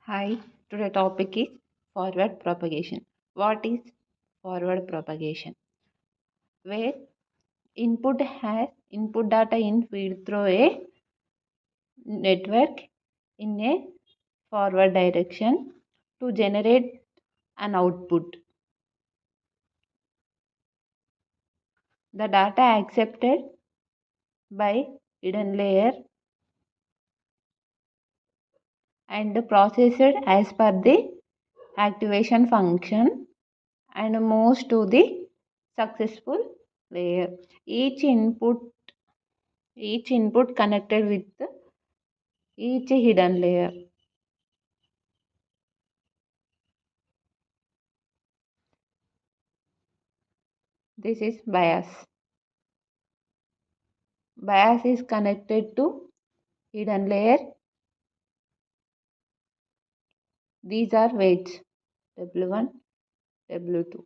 Hi, today topic is forward propagation. What is forward propagation? Where input data in feed through a network in a forward direction to generate an output. The data accepted by hidden layer and processed as per the activation function and moves to the successful layer. Each input connected with each hidden layer. This is bias. Bias is connected to hidden layer. These are weights W1, W2,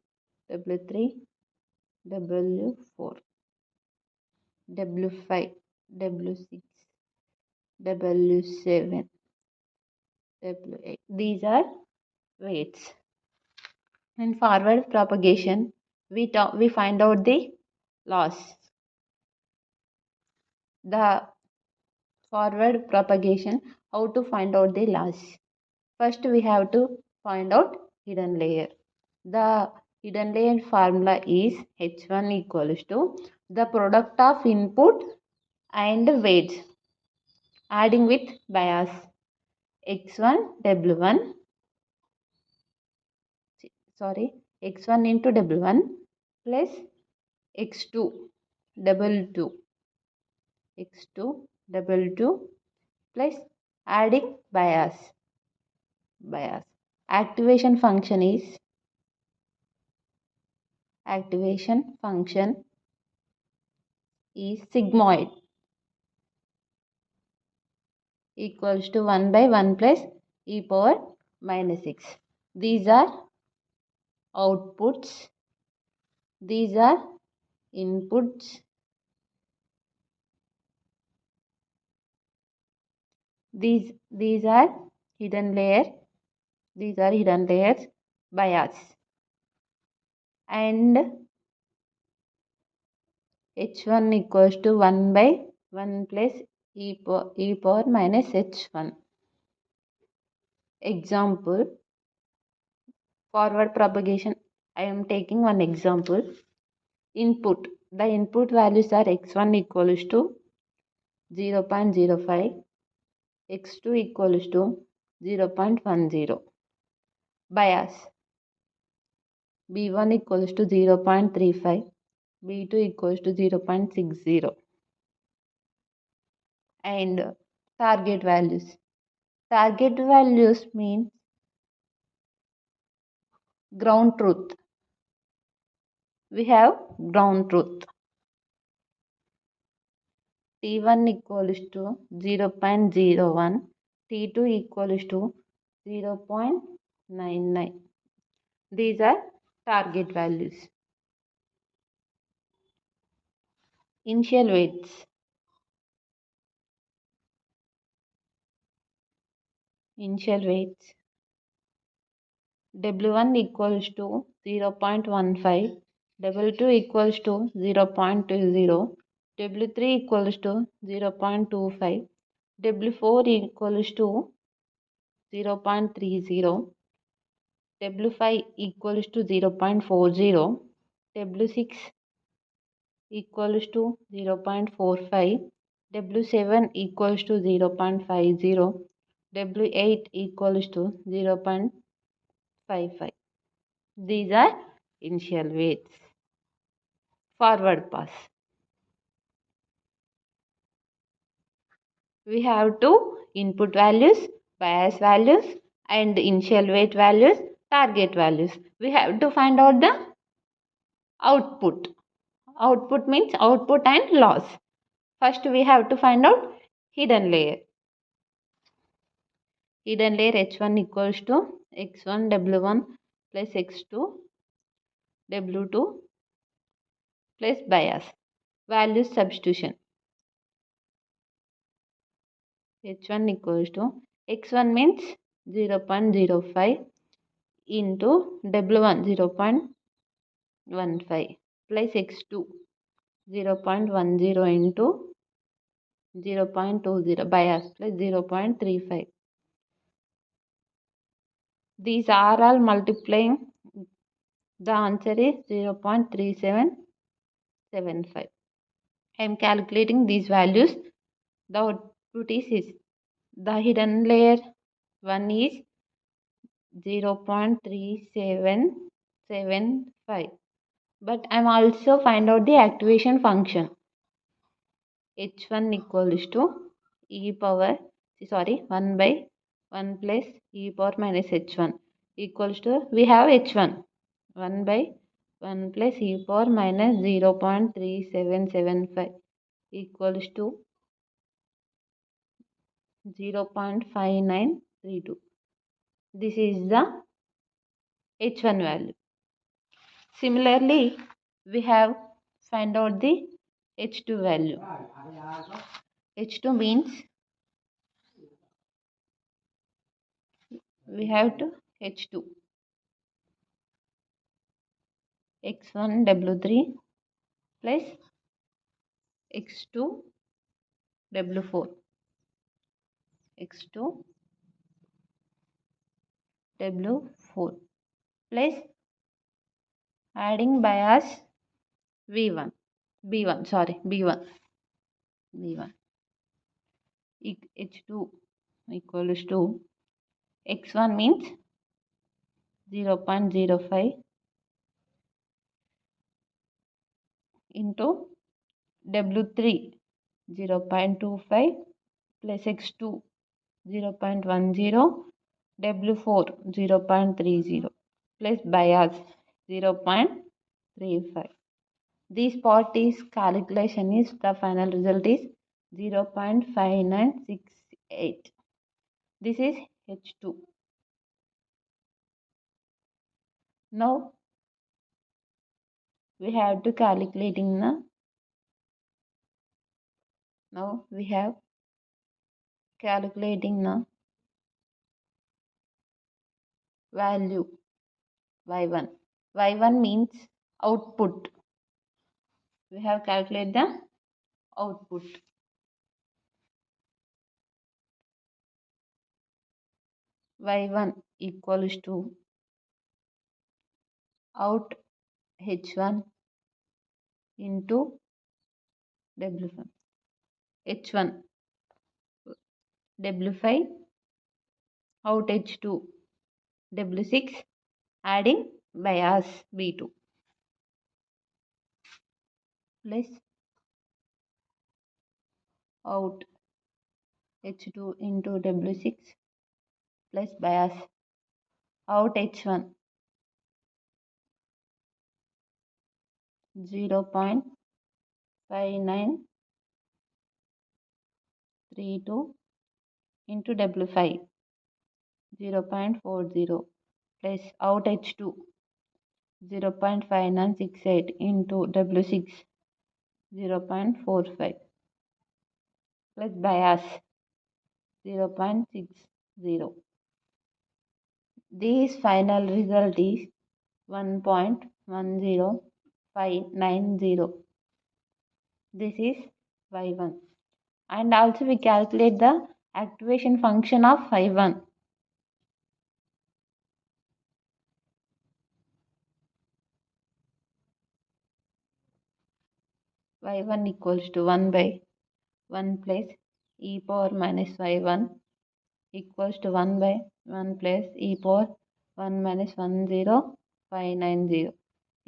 W3, W4, W5, W6, W7, W8. These are weights. In forward propagation, we find out the loss. The forward propagation, how to find out the loss? First, we have to find out hidden layer. The hidden layer formula is H1 equals to the product of input and weights adding with bias x1 W1 x1 into W1 plus x2 W2 x2 W2 plus adding bias. Activation function is sigmoid equals to 1 by 1 plus e power minus 6. These are outputs. These are inputs. These are hidden layer. These are hidden layers bias. And H1 equals to 1 by 1 plus e power minus H1. Example, forward propagation. I am taking one example. Input. The input values are x1 equals to 0.05, x2 equals to 0.10. Bias. B1 equals to 0.35, B2 equals to 0.60. And target values. Target values mean ground truth. We have ground truth. T1 equals to 0.01, T2 equals to 0.99. These are target values. Initial weights. W1 equals to 0.15, W2 equals to 0.20, W3 equals to 0.25, W4 equals to 0.30, W5 equals to 0.40, W6 equals to 0.45, W7 equals to 0.50, W8 equals to 0.55. These are initial weights. Forward pass. We have two input values, bias values and initial weight values, target values. We have to find out the output. Output means output and loss. First we have to find out hidden layer. Hidden layer H1 equals to x1 W1 plus x2 W2 plus bias. Value substitution. H1 equals to x1 means 0.05 into W1 0.15 plus X2 0.10 into 0.20 bias plus 0.35. These are all multiplying. The answer is 0.3775. I am calculating these values. The output is the hidden layer 1 is 0.3775. But I am also find out the activation function. H1 equals to 1 by 1 plus e power minus h1 equals to, we have h1 1 by 1 plus e power minus 0.3775 equals to 0.5932. This is the h1 value. Similarly, we have find out the h2 value. H2 means we have to h2 x1 w3 plus x2 w4 x2 w4 plus adding bias v1 b1 b1 h2 equals to x1 means 0.05 into w3 0.25 plus x2 0.10 w4 0.30 plus bias 0.35. This part is calculation is the final result is 0.5968. This is H2. Now we have to calculating the value y1. Y1 means output. We have calculated the output. Y1 equals to out H1 into W5. H1 W5 out H2 W6 adding bias B2 plus out H2 into W6 plus bias out H1 0.5932 into W5 0.40 plus out H2 0.5968 into W6 0.45 plus bias 0.60. This final result is 1.10590. This is y1. And also we calculate the activation function of y1. y1 equals to 1 by 1 plus e power minus y1 equals to 1 by 1 plus e power 1 minus 10590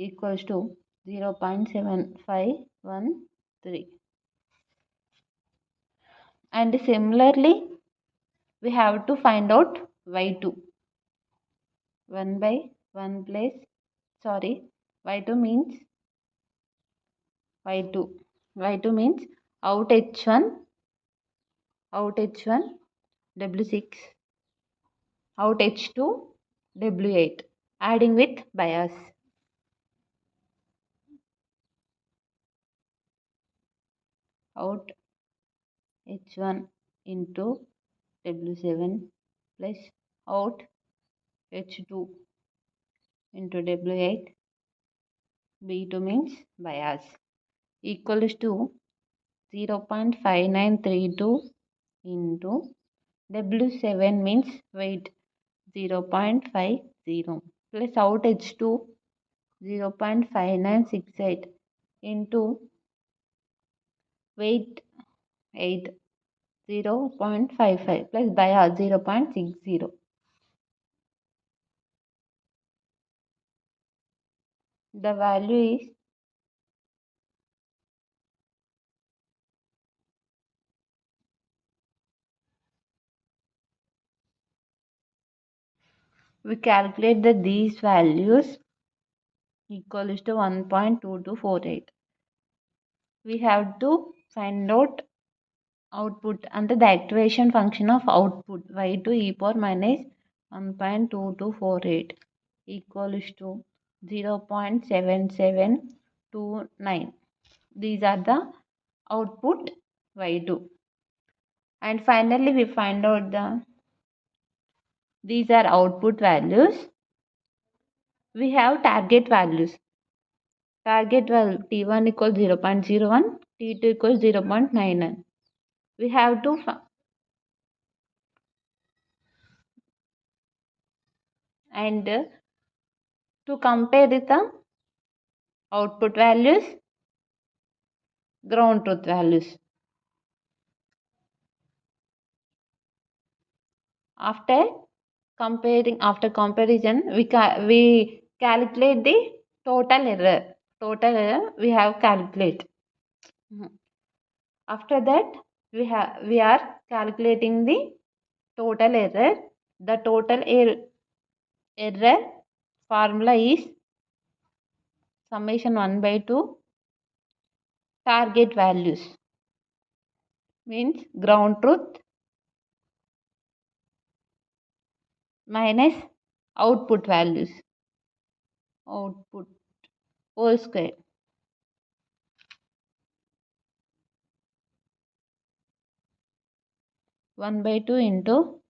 equals to 0.7513. And similarly, we have to find out y2. 1 by 1 plus, y2 means out h1 w6 out h2 w8 adding with bias. Out h1 into w7 plus out H2 into W8, B2 means bias, equals to 0.5932 into W7 means weight 0.50 plus out H2 0.5968 into weight 8 0.55 plus bias 0.60. The value is we calculate that these values equals to 1.2248. We have to find out output and the activation function of output y2 e power minus 1.2248 equals to 0.7729. These are the output y2. And finally we find out these are output values. We have target values. Target value T1 equals 0.01, T2 equals 0.99. We have to and to compare the output values, ground truth values. After comparison, we calculate the total error. Total error we have calculate. After that, we are calculating the total error. The total error formula is summation 1 by 2 target values means ground truth minus output values output whole square. 1 by 2 into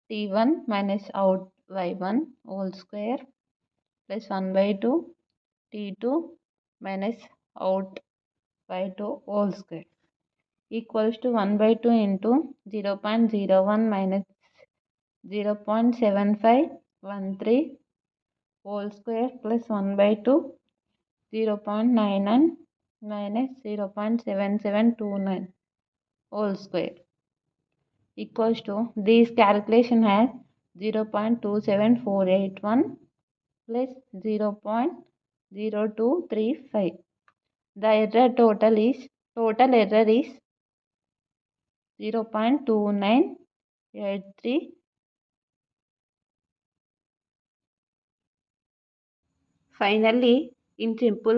T1 minus out y1 whole square plus 1 by 2 T2 minus out y2 whole square equals to 1 by 2 into 0.01 minus 0.7513 whole square plus 1 by 2 0.99 minus 0.7729 whole square equals to this calculation has 0.27481 plus 0.0235. The total error is 0.2983. Finally, in simple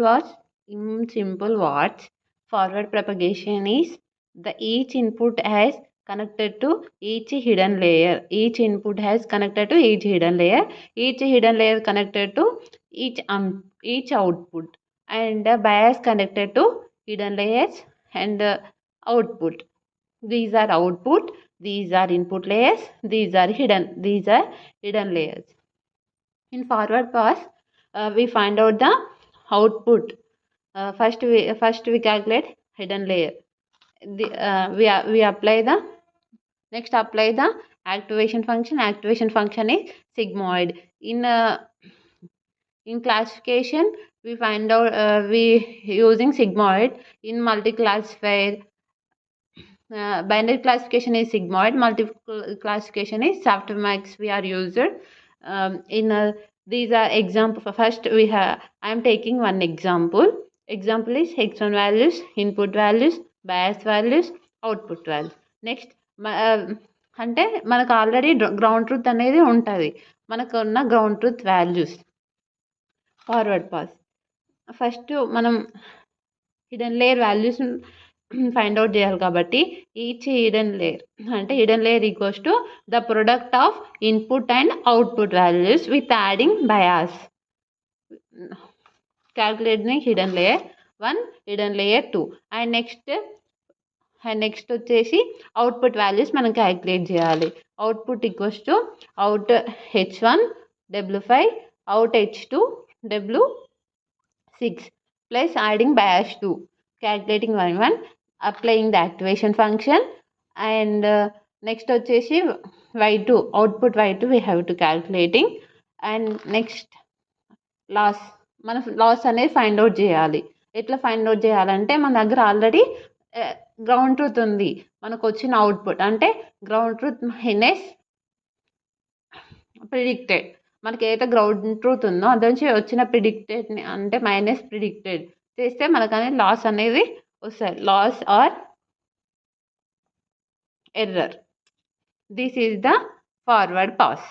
words, forward propagation is the each input has connected to each hidden layer. Each input has connected to each hidden layer. Each hidden layer connected to each output, and bias connected to hidden layers and output. These are output. These are input layers. These are hidden layers. In forward pass, we find out the output. First we calculate hidden layer. We apply the activation function. Activation function is sigmoid. In classification, we find out we using sigmoid. In multi-classifier, binary classification is sigmoid. Multiple classification is softmax. We are used. These are example. First I am taking one example. Example is x1 values, input values, bias values, output values. Next అంటే మనకు already ground truth అనేది ఉంటుంది. మనకు ఉన్న ground truth values forward pass. First మనం hidden layer values find out చేయాలి కాబట్టి each hidden layer అంటే hidden layer equals to the product of input and output values with adding bias. calculate the hidden layer 1, hidden layer 2, and next and next వచ్చేసి output values మనం calculate చేయాలి. Output equals to out H1 W5 out H2 W6 plus adding bias 2, calculating 1 applying the activation function, and next వచ్చేసి y2 output y2 we have to calculating, and next loss మన loss అనేది find out చేయాలి. ఎట్లా find out చేయాలంటే మన దగ్గర already ground truth ఉంది, మనకు వచ్చిన అవుట్పుట్ అంటే గ్రౌండ్ ట్రూత్ మైనస్ ప్రిడిక్టెడ్. మనకి ఏదైతే గ్రౌండ్ ట్రూత్ ఉందో అది నుంచి వచ్చిన ప్రిడిక్టెడ్ అంటే మైనస్ ప్రిడిక్టెడ్ చేస్తే మనకు అనేది లాస్ అనేది వస్తుంది. Loss or error. This is the forward pass.